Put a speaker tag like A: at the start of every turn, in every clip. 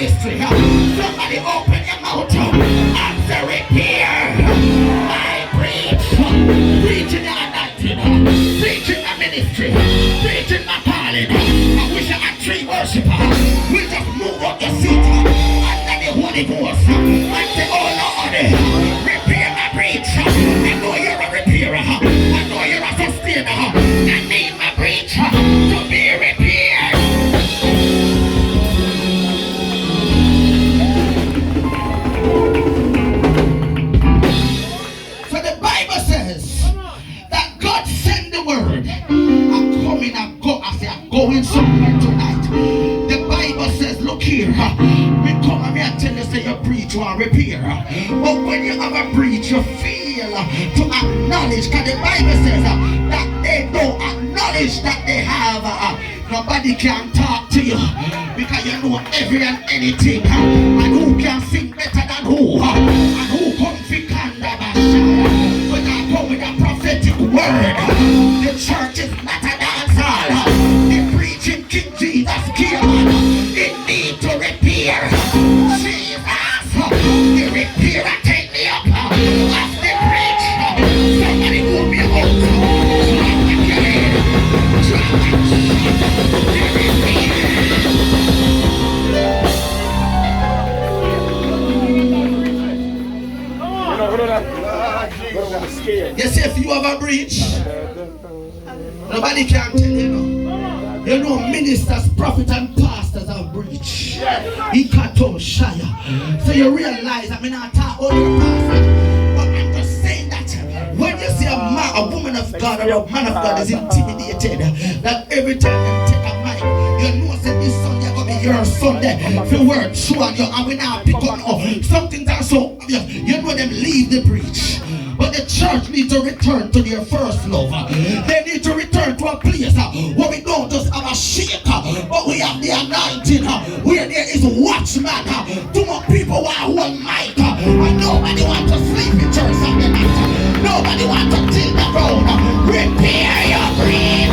A: ministry. Somebody open your mouth and say repair. I preach. Preaching the anointing. Preaching the ministry. Preaching my calling. I wish I had 3 worshipers. We just move up your seat under the Holy Ghost and say, oh Lord, repair my preach. I know you're a repairer. I know you're a sustainer. I need my preach to be repaired. So the Bible says that God sent the word. I'm coming, I'm going somewhere tonight. The Bible says, look here, we come and I tell you, say you preach or repair. But when you have a breach, you feel to acknowledge, because the Bible says that they don't acknowledge that they have. Nobody can talk to you because you know every and anything. And who can sing better than who? And who come fi Kandabashaya? But I come with a prophetic word. The church is not a dance hall. The preaching King Jesus KAYMAN. It need to repair. Jesus, the repairer, take me up. As the preach, somebody move me out. Drop back your head. Drop back. The repair. You see, if you have a breach, nobody can tell you no. You know, ministers, prophets, and pastors have breach. He can't shire. So you realize, I mean, I talk all your pastors, but I'm just saying that when you see a man, a woman of God, or a man of God is intimidated, that every time they take a mic, you know, say this Sunday gonna be your Sunday. If you word true and you and we now pick up something that's so obvious, you know them leave the breach. But the church needs to return to their first love. They need to return to a place where we don't just have a shaker, but we have the anointing, where there is watchman. Too much people want to hold mic, and nobody wants to sleep in church Sunday night. Nobody wants to till the road. Repair your brain.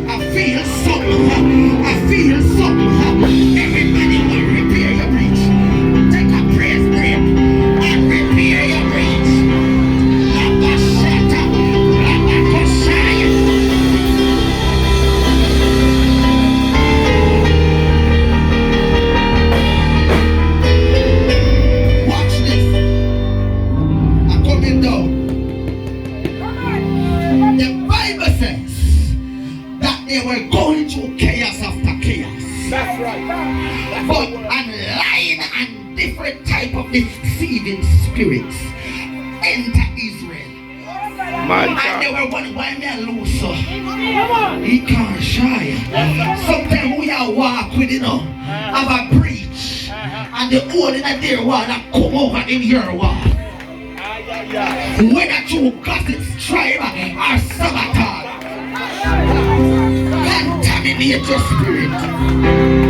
A: I feel something. Everybody will repair your breach. Take a praise break and repair your breach. Labashata, Labakoshaya. Watch this. I'm coming down. The Bible says that they were going through chaos after chaos.
B: That's right.
A: But lying and different type of deceiving spirits enter Israel. And they were wondering why me lose. He can't shy. Sometimes we are walk with have a breach, and the old in a dear one that come over in your wall. Whether through gossip, strive, or sabotage, contaminate your spirit.